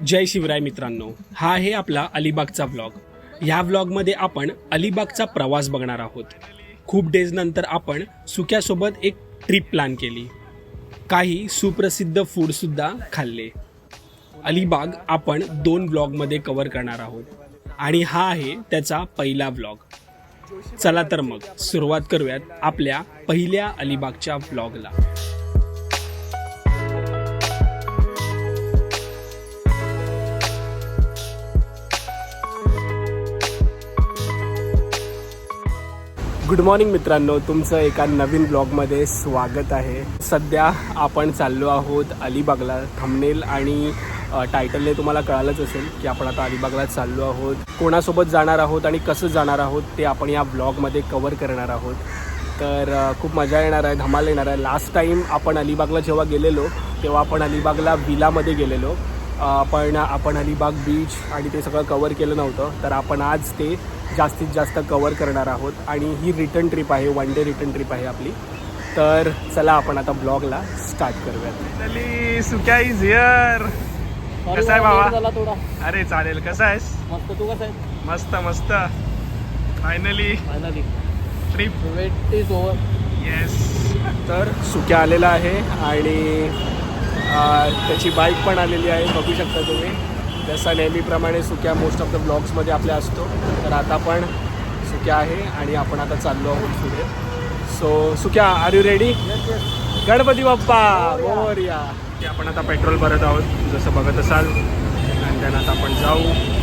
जय शिवराय मित्रांनो, हा आहे आपला अलिबागचा व्लॉग. ह्या व्लॉगमध्ये आपण अलिबागचा प्रवास बघणार आहोत. खूप डेज नंतर आपण सुक्यासोबत एक ट्रिप प्लॅन केली. काही सुप्रसिद्ध फूडसुद्धा खाल्ले. अलिबाग आपण 2 व्लॉगमध्ये कव्हर करणार आहोत आणि हा आहे त्याचा पहिला व्लॉग. चला तर मग सुरुवात करूयात आपल्या पहिल्या अलिबागच्या व्लॉगला. गुड मॉर्निंग मित्रांनो, तुमचं एका नवीन ब्लॉगमध्ये स्वागत आहे. सध्या आपण चाललो आहोत अलिबागला. थंबनेल आणि टायटलने तुम्हाला कळालंच असेल की आपण आता अलिबागला चाललो आहोत. कोणासोबत जाणार आहोत आणि कसं जाणार आहोत ते आपण या ब्लॉगमध्ये कवर करणार आहोत. तर खूप मजा येणार आहे, धमाल येणार आहे. लास्ट टाईम आपण अलिबागला जेव्हा गेलेलो तेव्हा आपण अलिबागला विलामध्ये गेलेलो, पण आपण अलिबाग बीच आणि ते सगळं कवर केलं नव्हतं. तर आपण आज ते जास्तीत जास्त कवर करणार आहोत आणि ही रिटर्न ट्रिप आहे, 1 डे रिटर्न ट्रिप आहे आपली. तर चला आपण आता ब्लॉगला स्टार्ट करूयात. सुक्या इज हिअर. कसा आहे बाबा? थोडा अरे चालेल. कसा आहेस? मस्त. तू कसा आहे? मस्त मस्त. Finally trip wait is over. Yes. तर सुक्या आलेला आहे आणि त्याची बाईक पण आलेली आहे, बघू शकता तुम्ही. जसा नेहमीप्रमाणे सुक्या मोस्ट ऑफ द ब्लॉग्समध्ये आपल्या असतो. तर आता पण सुक्या आहे आणि आपण आता चाललो आहोत पुढे. सो सुक्या, R you ready? Ganpati Bappa Morya. आपण आता पेट्रोल भरत आहोत, जसं बघत असाल. आणि त्यानं आता आपण जाऊ.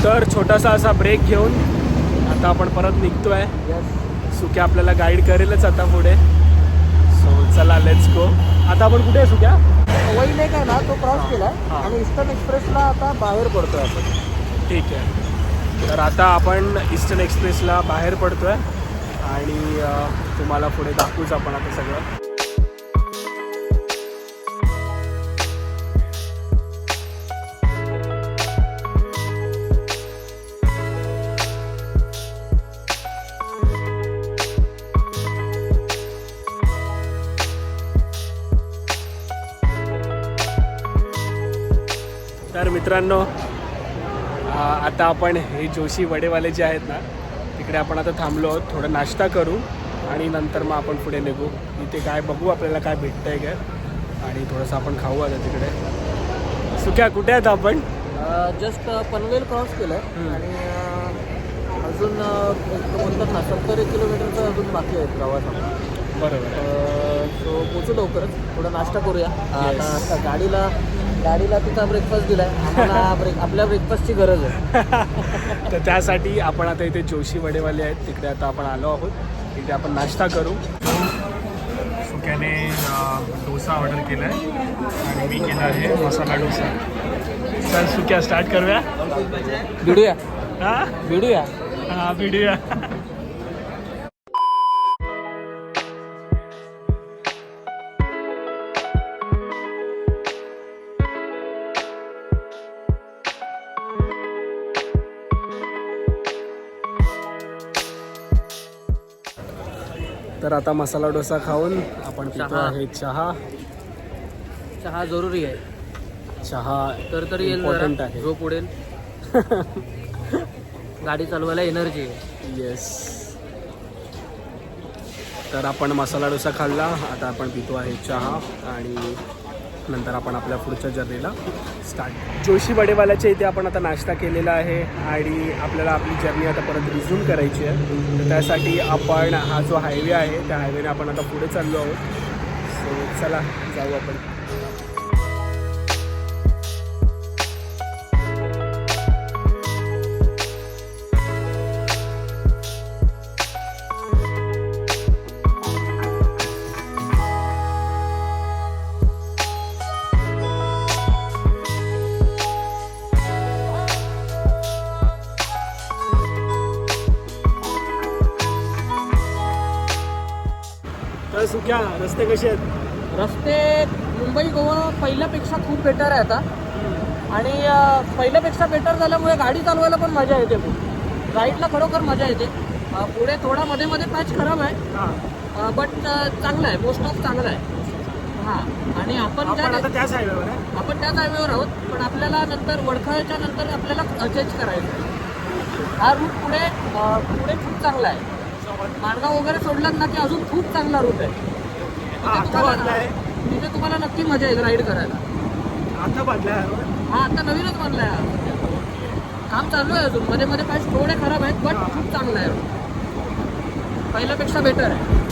तर छोटासा असा ब्रेक घेऊन आता आपण परत निघतो आहे. सुक्या आपल्याला गाईड करेलच आता पुढे. सो चला, लेट्स गो. आता आपण कुठे आहे सुक्या? वही लेक आहे ना, तो क्रॉस केला आणि ईस्टर्न एक्सप्रेसला आता बाहेर पडतोय आपण. ठीक आहे. तर आता आपण ईस्टर्न एक्सप्रेसला बाहेर पडतो आहे आणि तुम्हाला पुढे दाखवूच आपण आता सगळं. तर मित्रांनो, आता आपण हे जोशी वडेवाले जे आहेत ना, तिकडे आपण आता थांबलो आहोत. थोडं नाश्ता करू आणि नंतर मग आपण पुढे निघू. इथे काय बघू आपल्याला काय भेटतं आहे काय, आणि थोडंसं आपण खाऊ आता तिकडे. सुक्या, कुठे आहेत आपण? जस्ट पनवेल क्रॉस केलं आहे आणि अजून म्हणतात ना 70 किलोमीटरचं अजून बाकी आहे प्रवास आपला. बरोबर. सो पोचू लवकरच. थोडा नाश्ता करूया. आता गाडीला तिचा ब्रेकफास्ट दिला आहे आम्हाला. आपल्या ब्रेकफास्टची गरज आहे. तर त्यासाठी आपण आता इथे जोशी वडेवाले आहेत तिकडे आता आपण आलो आहोत. इथे आपण नाश्ता करू. सुक्याने डोसा ऑर्डर केला आहे आणि मी केला आहे मसाला डोसा. चल सुक्या, स्टार्ट करूया. भिडूया. हां भिडूया. हां भिडूया. तर आता मसाला डोसा खाऊन आपण पितो आहे चहा. चहा जरुरी आहे. चहा तर येईल, इम्पॉर्टंट आहे. झोप उडेल. गाडी चालवायला एनर्जी आहे. येस. तर आपण मसाला डोसा खाल्ला, आता आपण पितो आहे चहा आणि नंतर आपण आपल्या पुढच्या जर्नीला स्टार्ट. जोशी वडेवाल्याच्या इथे आपण आता नाश्ता केलेला आहे आणि आपल्याला आपली जर्नी आता परत रिझ्यूम करायची आहे. तर त्यासाठी आपण हा जो हायवे आहे त्या हायवेने आपण आता पुढे चाललो आहोत. सो चला जाऊ आपण. सुक्या रस्ते कसे आहेत? रस्ते मुंबई गोवा पहिल्यापेक्षा खूप बेटर आहे आता. आणि पहिल्यापेक्षा बेटर झाल्यामुळे गाडी चालवायला पण मजा येते. खूप राईडला खरोखर मजा येते. पुढे थोडा मध्ये मध्ये पॅच खराब आहे, बट चांगला आहे, मोस्ट ऑफ चांगला आहे. हां, आणि आपण त्याच हायवेवर आहे. आपण त्याच हायवेवर आहोत, पण आपल्याला नंतर वडखळच्या नंतर आपल्याला चेंज करायचं आहे. हा रूट पुढे खूप चांगला आहे. माणगाव वगैरे सोडलात ना की अजून खूप चांगला रूट आहे. तिथे तुम्हाला नक्की मजा येईल राईड करायला. आता बदलाय हा, आता नवीनच बनलाय. काम चालू आहे अजून, मध्ये मध्ये पॅच थोडे खराब आहेत, बट खूप चांगला आहे, पहिल्यापेक्षा बेटर आहे.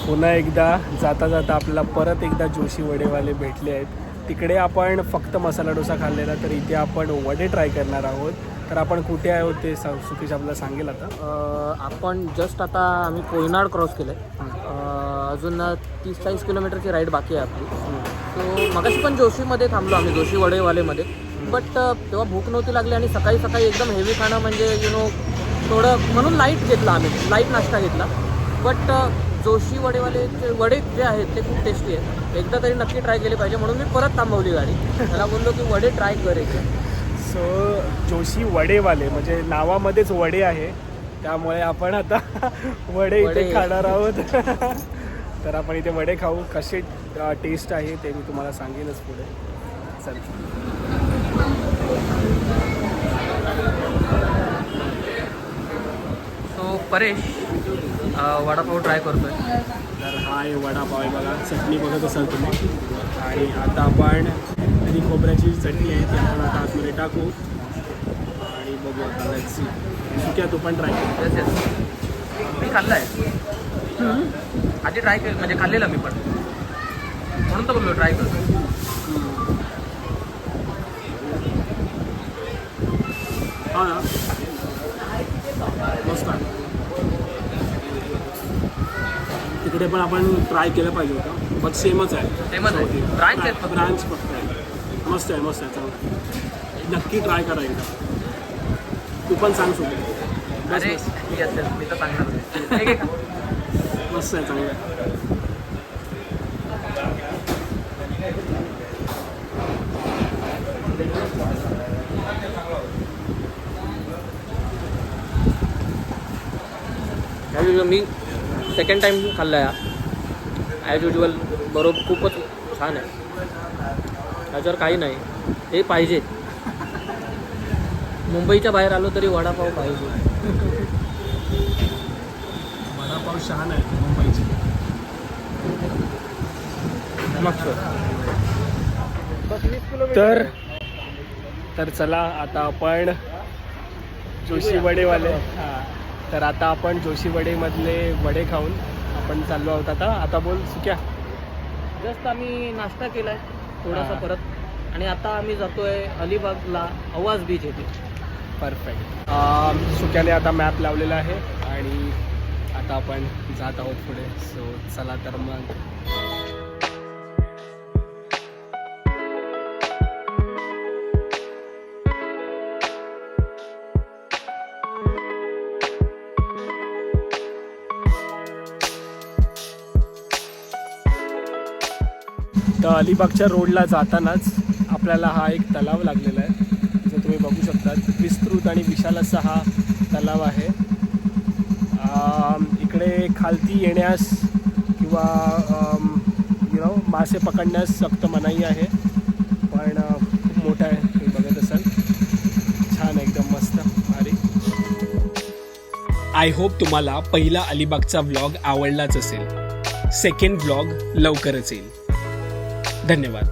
पुन्हा एकदा जाता जाता आपल्याला परत एकदा जोशी वडेवाले भेटले आहेत. तिकडे आपण फक्त मसाला डोसा खाल्लेला, तर इथे आपण वडे ट्राय करणार आहोत. तर आपण कुठे आहोत ते सुकेश आपल्याला सांगेल आता. आपण जस्ट आता आम्ही कोयनाड क्रॉस केलं आहे. अजून 30-40 किलोमीटरची राईड बाकी आहे आपली. सो मगाशी पण जोशीमध्ये थांबलो आम्ही, जोशी वडेवालेमध्ये. बट तेव्हा भूक नव्हती लागली आणि सकाळी सकाळी एकदम हेवी खाणं म्हणजे थोडं म्हणून लाईट घेतला आम्ही, लाईट नाश्ता घेतला. बट जोशी वडेवालेचे वडे जे आहेत ते खूप टेस्टी आहेत. एकदा तरी नक्की ट्राय केले पाहिजे, म्हणून मी परत थांबवली गाडी. त्याला बोललो की वडे ट्राय करायचे. सो जोशी वडेवाले म्हणजे नावामध्येच वडे आहे, त्यामुळे आपण आता वडे इथे खाणार आहोत. तर आपण इथे वडे खाऊ. कसे टेस्ट आहे ते मी तुम्हाला सांगेनच पुढे. चल. सो परेश वडापाव ट्राय करतोय. तर हा आहे वडापाव आहे बघा, चटणी बघत असाल तुम्ही. आणि आता आपण आणि खोबऱ्याची चटणी आहे ती आपण आता आतमध्ये टाकू आणि बघू आता. Let's see. सुक्या तू पण ट्राय कर. मी खाल्लं आहे आधी, ट्राय केलं म्हणजे खाल्लेलं मी पण, म्हणून तर बोललो ट्राय करतो. हा ना, मस्त आहे. तिकडे पण आपण ट्राय केलं पाहिजे होतं, बट सेमच आहे. सेमच आहे, ब्रांच फक्त आहे. मस्त आहे, मस्त आहे, चांगलं. नक्की ट्राय करा एकदा. तू पण सांग सुद्धा. अरे मी तर सांगणार. मस्त आहे, चांगलं आहे. मी सेकंड टाईम खाल्ला आहे. ॲज युजल बरोबर खूपच छान आहे, त्याच्यावर काही नाही. हे पाहिजे, मुंबईच्या बाहेर आलो तरी वडापाव पाहिजे. वडापाव छान आहे मुंबईची. तर चला आता आपण जोशी वडेवाले. हां, तर आता आपण जोशी वडेमधले वडे खाऊन आपण चाललो आहोत आता बोल सुक्या. जस्ट आम्ही नाश्ता केला आहे थोडासा परत, आणि आता आम्ही जातोय अलिबागला, आवाज बीच येथे. परफेक्ट. सुक्याने आता मॅप लावलेला आहे आणि आता आपण जात आहोत पुढे. सो चला तर मग. तर अलिबागच्या रोडला जातानाच आपल्याला हा एक तलाव लागलेला आहे, जो तुम्ही बघू शकता. विस्तृत आणि विशाल असा हा तलाव आहे. इकडे खालती येण्यास किंवा मासे पकडण्यास सक्त मनाई आहे, पण खूप मोठा आहे, तुम्ही बघत असाल. छान, एकदम मस्त, भारी. आय होप तुम्हाला पहिला अलिबागचा व्लॉग आवडलाच असेल. सेकंड व्लॉग लवकरच येईल. धन्यवाद.